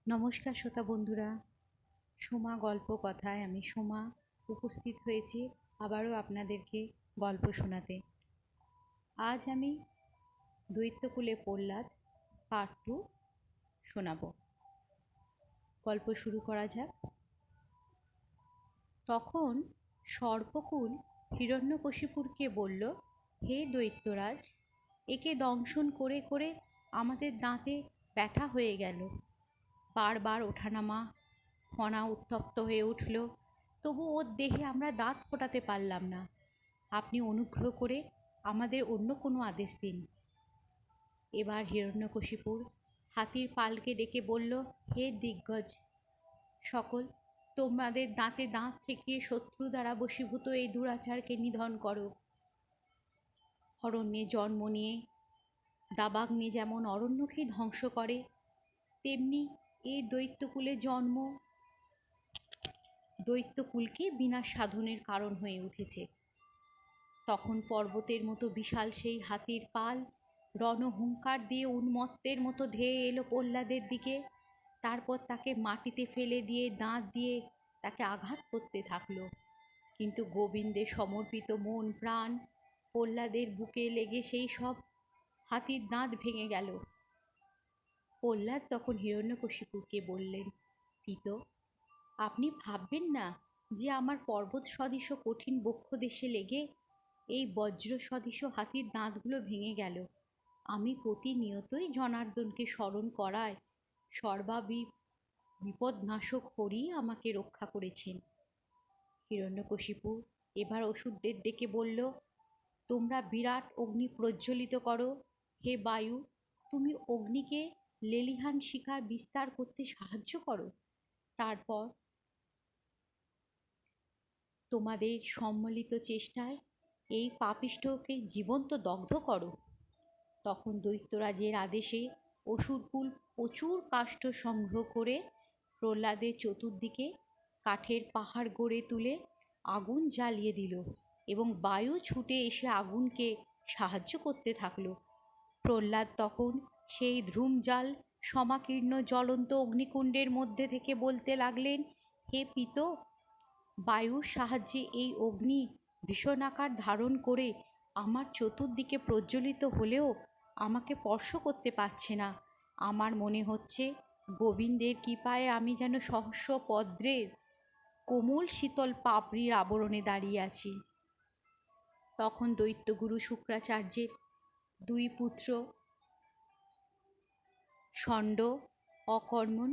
নমস্কার শ্রোতা বন্ধুরা, সোমা গল্প কথায় আমি সোমা উপস্থিত হয়েছি আবারও আপনাদেরকে গল্প শোনাতে। আজ আমি দৈত্যকুলে প্রহ্লাদ পার্ট 2 শোনাব। গল্প শুরু করা যাক। তখন সর্পকুল হিরণ্যকশিপুরকে বলল, হে দৈত্যরাজ, একে দংশন করে করে আমাদের দাঁতে ব্যথা হয়ে গেল। বারবার ওঠানামা, ফণা উত্তপ্ত হয়ে উঠল, তবু ওর দেহে আমরা দাঁত ফোটাতে পারলাম না। আপনি অনুগ্রহ করে আমাদের অন্য কোনো আদেশ দিন। এবার হিরণ্যকশিপুর হাতির পালকে ডেকে বলল, হে দিগ্গজ সকল, তোমাদের দাঁতে দাঁত ঠেকিয়ে শত্রু দ্বারা বশীভূত এই দুরাচারকে নিধন করো। অরণ্যে জন্ম নিয়ে দাবাগ্নি যেমন অরণ্যকেই ধ্বংস করে, তেমনি এই দৈত্যকুলে জন্ম দৈত্যকুলকে বিনাশ সাধনের কারণ হয়ে উঠেছে। তখন পর্বতের মতো বিশাল সেই হাতির পাল রণহুঙ্কার দিয়ে উন্মত্তের মতো ধেয়ে এলো প্রহ্লাদের দিকে। তারপর তাকে মাটিতে ফেলে দিয়ে দাঁত দিয়ে তাকে আঘাত করতে থাকলো। কিন্তু গোবিন্দের সমর্পিত মন প্রাণ প্রহ্লাদের বুকে লেগে সেই সব হাতির দাঁত ভেঙে গেল। প্রহ্লাদ তখন হিরণ্যকশিপুরকে বললেন, পিত, আপনি ভাববেন না যে আমার পর্বত সদৃশ কঠিন বক্ষদেশে লেগে এই বজ্র সদৃশ হাতির দাঁতগুলো ভেঙে গেল। আমি প্রতিনিয়তই জনার্দনকে স্মরণ করায় বিপদনাশক হরি আমাকে রক্ষা করেছেন। হিরণ্যকশিপু এবার অসুরদের ডেকে বলল, তোমরা বিরাট অগ্নি প্রজ্বলিত করো। হে বায়ু, তুমি অগ্নিকে লেলিহান শিখার বিস্তার করতে সাহায্য করো। তারপর তোমাদের সম্মিলিত চেষ্টায় এই পাপিষ্ঠকে জীবন্ত দগ্ধ করো। তখন দৈত্যরাজের আদেশে অসুরকুল প্রচুর কাষ্ঠ সংগ্রহ করে প্রহ্লাদের চতুর্দিকে কাঠের পাহাড় গড়ে তুলে আগুন জ্বালিয়ে দিল এবং বায়ু ছুটে এসে আগুনকে সাহায্য করতে থাকলো। প্রহ্লাদ তখন সেই ধ্রুমজাল সমাকীর্ণ জ্বলন্ত অগ্নিকুণ্ডের মধ্যে থেকে বলতে লাগলেন, হে পিত, বায়ুর সাহায্যে এই অগ্নি ভীষণ আকার ধারণ করে আমার চতুর্দিকে প্রজ্বলিত হলেও আমাকে স্পর্শ করতে পারছে না। আমার মনে হচ্ছে গোবিন্দের কৃপায় আমি যেন সহস্র পদ্মের কোমল শীতল পাপড়ির আবরণে দাঁড়িয়ে আছি। তখন দৈত্যগুরু শুক্রাচার্যের দুই পুত্র ষণ্ড, অকর্মণ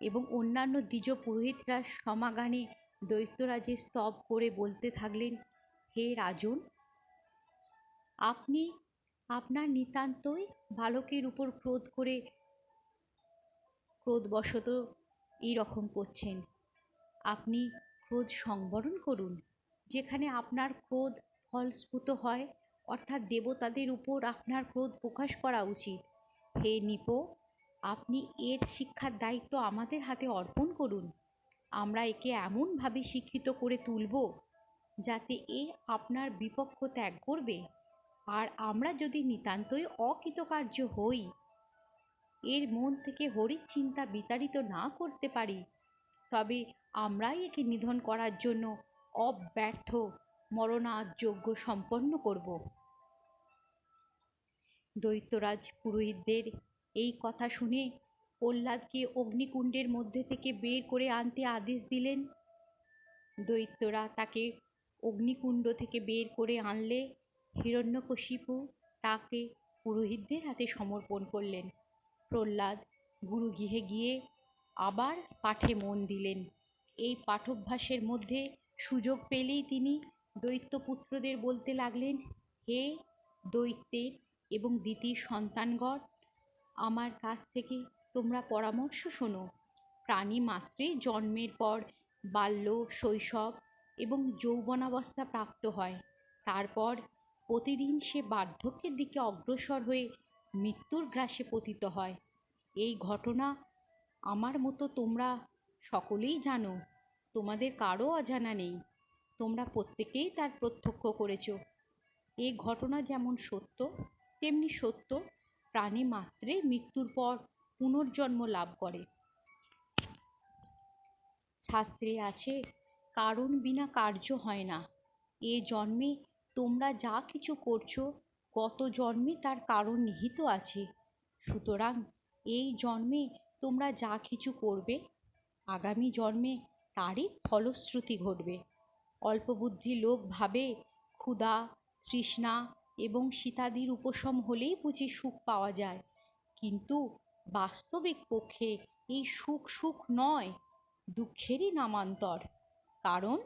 এবং অন্যান্য দ্বিজ পুরোহিতরা সমাগানে দৈত্যরাজের স্তব করে বলতে থাকলেন, হে রাজন, আপনি আপনার নিতান্তই বালকের উপর ক্রোধবশত এইরকম করছেন। আপনি ক্রোধ সংবরণ করুন। যেখানে আপনার ক্রোধ ফলস্ফুত হয়, অর্থাৎ দেবতাদের উপর আপনার ক্রোধ প্রকাশ করা উচিত। হে নিপ, আপনি এর শিক্ষার দায়িত্ব আমাদের হাতে অর্পণ করুন। আমরা একে এমনভাবে শিক্ষিত করে তুলব যাতে এ আপনার বিপক্ষ ত্যাগ করবে। আর আমরা যদি নিতান্তই অকৃতকার্য হই, এর মন থেকে হরির চিন্তা বিতাড়িত না করতে পারি, তবে আমরাই একে নিধন করার জন্য অব্যর্থ মরণযজ্ঞ সম্পন্ন করব। দৈত্যরাজ পুরোহিতদের এই কথা শুনে প্রহ্লাদকে অগ্নিকুণ্ডের মধ্যে থেকে বের করে আনতে আদেশ দিলেন। দৈত্যরা তাকে অগ্নিকুণ্ড থেকে বের করে আনলে হিরণ্যকশিপু তাকে পুরোহিতদের হাতে সমর্পণ করলেন। প্রহ্লাদ গুরুগৃহে গিয়ে আবার পাঠে মন দিলেন। এই পাঠোভ্যাসের মধ্যে সুযোগ পেলেই তিনি দৈত্যপুত্রদের বলতে লাগলেন, হে দৈত্যের এবং দিতির সন্তানগণ, আমার কাছ থেকে তোমরা পরামর্শ শোনো। প্রাণী মাত্রেই জন্মের পর বাল্য, শৈশব এবং যৌবনাবস্থা প্রাপ্ত হয়। তারপর প্রতিদিন সে বার্ধক্যের দিকে অগ্রসর হয়ে মৃত্যুর গ্রাসে পতিত হয়। এই ঘটনা আমার মতো তোমরা সকলেই জানো, তোমাদের কারও অজানা নেই। তোমরা প্রত্যেকেই তার প্রত্যক্ষ করেছ। এই ঘটনা যেমন সত্য, তেমনি সত্য প্রাণী মাত্রে মৃত্যুর পর পুনর্জন্ম লাভ করে। শাস্ত্রে আছে, কারণ বিনা কার্য হয় না। এ জন্মে তোমরা যা কিছু করছো, গত জন্মে তার কারণ নিহিত আছে। সুতরাং এই জন্মে তোমরা যা কিছু করবে, আগামী জন্মে তারই ফলশ্রুতি ঘটবে। অল্পবুদ্ধি লোক ভাবে ক্ষুধা, তৃষ্ণা এবং শীতাদির উপশম হলেই বুঝি সুখ পাওয়া যায়, কিন্তু বাস্তবিক পক্ষে এই সুখ সুখ নয়, দুঃখেরই নামান্তর। কারণ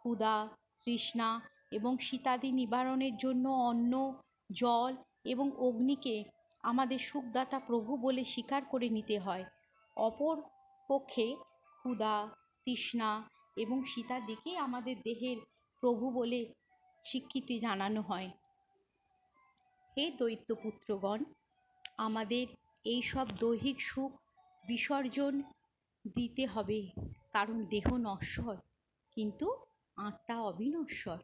ক্ষুধা, তৃষ্ণা এবং শীতাদি নিবারণের জন্য অন্ন, জল এবং অগ্নিকে আমাদের সুখদাতা প্রভু বলে স্বীকার করে নিতে হয়। অপর পক্ষে ক্ষুধা, তৃষ্ণা এবং শীতাদিকে আমাদের দেহের প্রভু বলে স্বীকৃতি জানানো হয়। হে দৈত্যপুত্রগণ, আমাদের এই সব দৈহিক সুখ বিসর্জন দিতে হবে, কারণ দেহ নশ্বর, কিন্তু আত্মা অবিনশ্বর।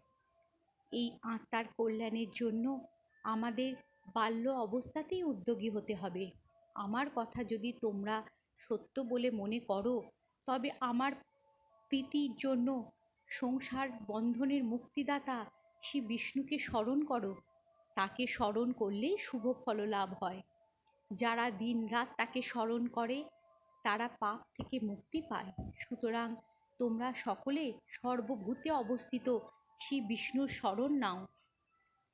এই আত্মার কল্যাণের জন্য আমাদের বাল্য অবস্থাতেই উদ্যোগী হতে হবে। আমার কথা যদি তোমরা সত্য বলে মনে করো, তবে আমার প্রীতির জন্য সংসার বন্ধনের মুক্তিদাতা শ্রী বিষ্ণুকে স্মরণ করো। তাকে স্মরণ করলেই শুভ ফল লাভ হয়। যারা দিন রাত তাকে স্মরণ করে তারা পাপ থেকে মুক্তি পায়। সুতরাং তোমরা সকলে সর্বভূতে অবস্থিত শ্রী বিষ্ণুর স্মরণ নাও।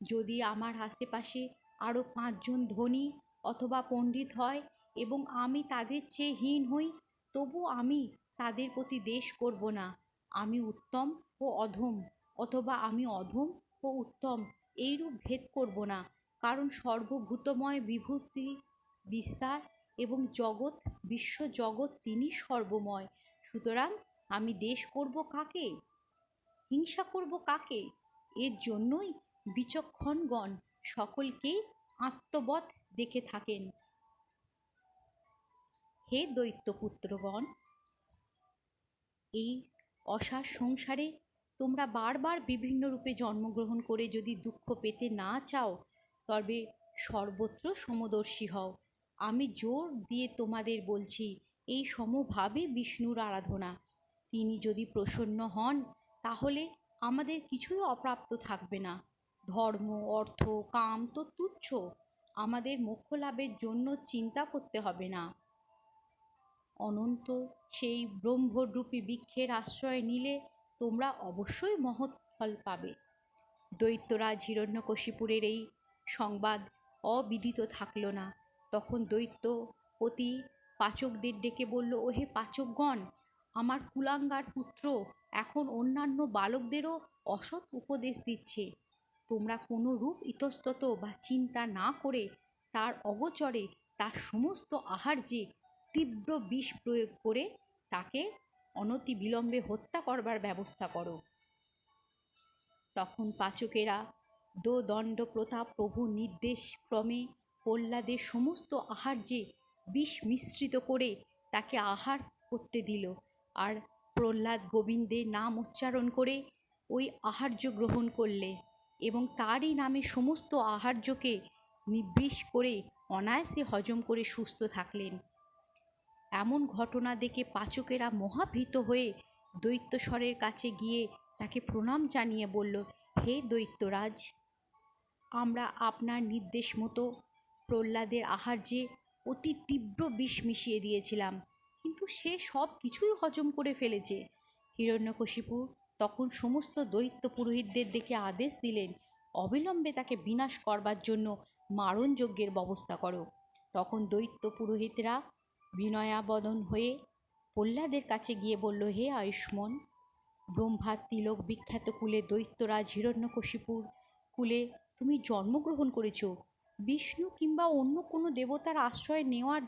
যদি আমার আশেপাশে আরও 5 জন ধনী অথবা পণ্ডিত হয় এবং আমি তাদের চেয়ে হীন হই, তবু আমি তাদের প্রতি দ্বেষ করব না। আমি উত্তম ও অধম, অথবা আমি অধম ও উত্তম, এইরূপ ভেদ করব না, কারণ সর্বভূতময় বিভূতি বিস্তার এবং জগৎ বিশ্বজগৎ তিনি সর্বময়। সুতরাং আমি দ্বেষ করব কাকে, হিংসা করব কাকে? এর জন্যই বিচক্ষণগণ সকলকেই আত্মবৎ দেখে থাকেন। হে দৈত্যপুত্রগণ, এই অসার সংসারে তোমরা বারবার বিভিন্ন রূপে জন্মগ্রহণ করে যদি দুঃখ পেতে না চাও, তবে সর্বত্র সমদর্শী হও। আমি জোর দিয়ে তোমাদের বলছি, এই সমভাবে বিষ্ণুর আরাধনা। তিনি যদি প্রসন্ন হন, তাহলে আমাদের কিছুই অপ্রাপ্ত থাকবে না। ধর্ম, অর্থ, কাম তো তুচ্ছ, আমাদের মোক্ষ লাভের জন্য চিন্তা করতে হবে না। অনন্ত সেই ব্রহ্মরূপী বৃক্ষের আশ্রয় নিলে তোমরা অবশ্যই মহৎ ফল পাবে। দৈত্যরাজ হিরণ্যকশিপুরের এই সংবাদ অবিদিত থাকল না। তখন দৈত্যপতি পাচকদের ডেকে বলল, ওহে পাচকগণ, আমার কুলাঙ্গার পুত্র এখন অন্যান্য বালকদেরও অসৎ উপদেশ দিচ্ছে। তোমরা কোনো রূপ ইতস্তত বা চিন্তা না করে তার অগোচরে তার সমস্ত আহার্যে তীব্র বিষ প্রয়োগ করে তাকে অনতিবিলম্বে হত্যা করবার ব্যবস্থা করো। তখন পাচকেরা দোদণ্ড প্রতাপ প্রভুর নির্দেশ ক্রমে প্রহ্লাদের সমস্ত আহার্যে বিষ মিশ্রিত করে তাকে আহার করতে দিল, আর প্রহ্লাদ গোবিন্দের নাম উচ্চারণ করে ওই আহার্য গ্রহণ করলে এবং তারই নামে সমস্ত আহার্যকে নিবৃষ করে অনায়াসে হজম করে সুস্থ থাকলেন। এমন ঘটনা দেখে পাচকেরা মহাভীত হয়ে দৈত্যস্বরের কাছে গিয়ে তাকে প্রণাম জানিয়ে বলল, হে দৈত্যরাজ, আমরা আপনার নির্দেশ মতো প্রহ্লাদের আহার্যে অতি তীব্র বিষ মিশিয়ে দিয়েছিলাম, কিন্তু সে সব কিছুই হজম করে ফেলেছে। হিরণ্যকশিপু তখন সমস্ত দৈত্য পুরোহিতদের দেখে আদেশ দিলেন, অবিলম্বে তাকে বিনাশ করবার জন্য মারণ যজ্ঞের ব্যবস্থা করো। তখন দৈত্য পুরোহিতরা বিনয়াবদন হয়ে প্রহ্লাদের কাছে গিয়ে বলল, হে আয়ুষ্মন, ব্রহ্মার তিলক বিখ্যাত কুলে দৈত্যরাজ হিরণ্যকশিপুর কুলে তুমি জন্মগ্রহণ করেছ। বিষ্ণু কিংবা অন্য কোনো দেবতার আশ্রয় নেওয়ার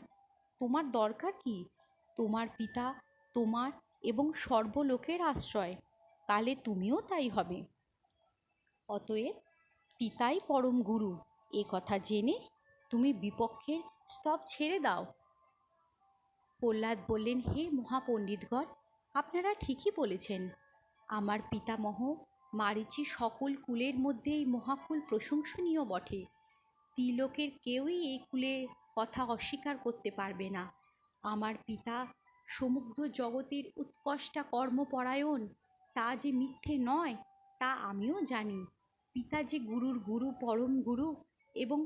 তোমার দরকার কি? তোমার পিতা তোমার এবং সর্বলোকের আশ্রয়, কালে তুমিও তাই হবে। অতএব পিতাই পরম গুরু, এ কথা জেনে তুমি বিপক্ষের স্তব ছেড়ে দাও। প্রহ্লাদ বললেন, হে মহাপণ্ডিতগণ, আপনারা ঠিকই বলেছেন। আমার পিতামহ মারীচি সকল কুলের মধ্যে এই মহাকুল প্রশংসনীয় বটে। তিলোকের কেউই এই কুলের কথা অস্বীকার করতে পারবে না। আমার পিতা সমগ্র জগতের উৎকর্ষা কর্মপরায়ণ তা যে মিথ্যে নয় তা আমিও জানি। পিতা যে গুরুর গুরু, পরম গুরু এবং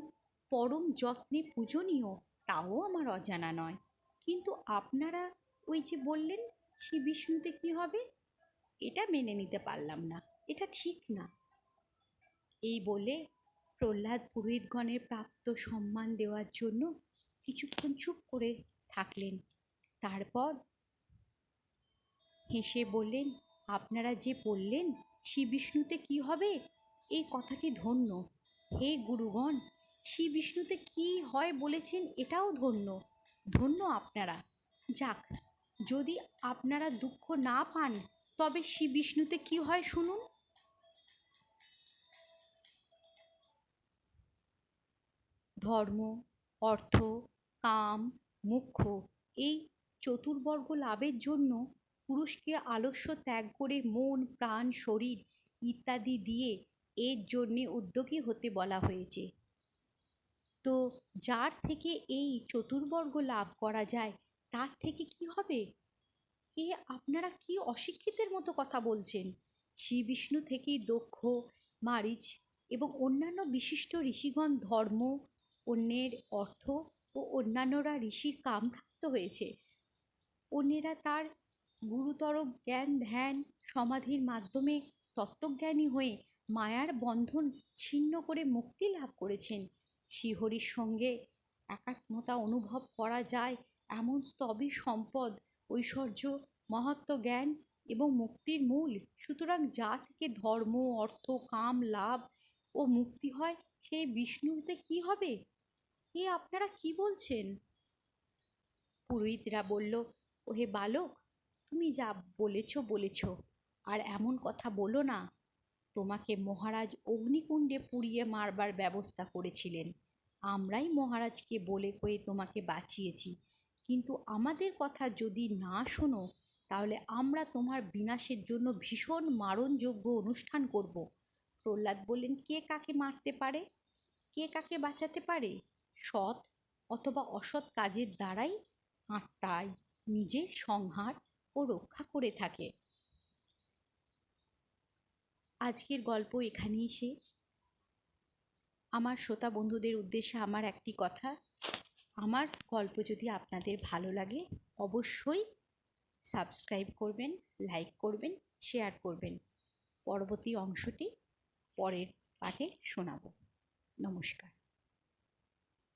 পরম যত্নে পূজনীয় তাও আমার অজানা নয়। কিন্তু আপনারা ওই যে বললেন শ্রী বিষ্ণুতে কি হবে, এটা মেনে নিতে পারলাম না, এটা ঠিক না। এই বলে প্রহ্লাদ পুরোহিতগণের প্রাপ্ত সম্মান দেওয়ার জন্য কিছুক্ষণ চুপ করে থাকলেন। তারপর হেসে বললেন, আপনারা যে বললেন শ্রী বিষ্ণুতে কি হবে, এই কথাটি ধন্য। হে গুরুগণ, শ্রী বিষ্ণুতে কি হয় বলেছেন এটাও ধন্য। ধন্য আপনারা। যাক, যদি আপনারা দুঃখ না পান তবে শ্রী বিষ্ণুতে কি হয় শুনুন। ধর্ম, অর্থ, কাম, মোক্ষ এই চতুর্বর্গ লাভের জন্য পুরুষকে আলস্য ত্যাগ করে মন, প্রাণ, শরীর ইত্যাদি দিয়ে এর জন্যে উদ্যোগী হতে বলা হয়েছে। তো যার থেকে এই চতুর্বর্গ লাভ করা যায় তার থেকে কি হবে? এ আপনারা কি অশিক্ষিতের মতো কথা বলছেন? শ্রী বিষ্ণু থেকেই দক্ষ, মারিচ এবং অন্যান্য বিশিষ্ট ঋষিগণ ধর্ম, অন্যের অর্থ ও অন্যান্যরা ঋষির কাম প্রাপ্ত হয়েছে। অন্যেরা তার গুরুতর জ্ঞান, ধ্যান, সমাধির মাধ্যমে তত্ত্বজ্ঞানী হয়ে মায়ার বন্ধন ছিন্ন করে মুক্তি লাভ করেছেন। শ্রীহরির সঙ্গে একাত্মতা অনুভব করা যায় এমন স্তবী সম্পদ, ঐশ্বর্য, মহত্ব, জ্ঞান এবং মুক্তির মূল। সুতরাং যা থেকে ধর্ম, অর্থ, কাম লাভ ও মুক্তি হয় সেই বিষ্ণুতে কি হবে? এ আপনারা কি বলছেন? পুরোহিতরা বলল, ওহে বালক, তুমি যা বলেছ, আর এমন কথা বলো না। তোমাকে মহারাজ অগ্নিকুণ্ডে পুড়িয়ে মারবার ব্যবস্থা করেছিলেন। আমরাই মহারাজকে বলে কয়ে তোমাকে বাঁচিয়েছি। কিন্তু আমাদের কথা যদি না শোনো তাহলে আমরা তোমার বিনাশের জন্য ভীষণ মারণযোগ্য অনুষ্ঠান করব। প্রহ্লাদ বললেন, কে কাকে মারতে পারে, কে কাকে বাঁচাতে পারে? সৎ অথবা অসৎ কাজের দ্বারাই আত্মাই নিজের সংহার ও রক্ষা করে থাকে। আজকের গল্প এখানেই শেষ। আমার শ্রোতা বন্ধুদের উদ্দেশ্যে আমার একটি কথা, আমার গল্প যদি আপনাদের ভালো লাগে অবশ্যই সাবস্ক্রাইব করবেন, লাইক করবেন, শেয়ার করবেন। পরবর্তী অংশটি পরের পাঠে শোনাব। নমস্কার।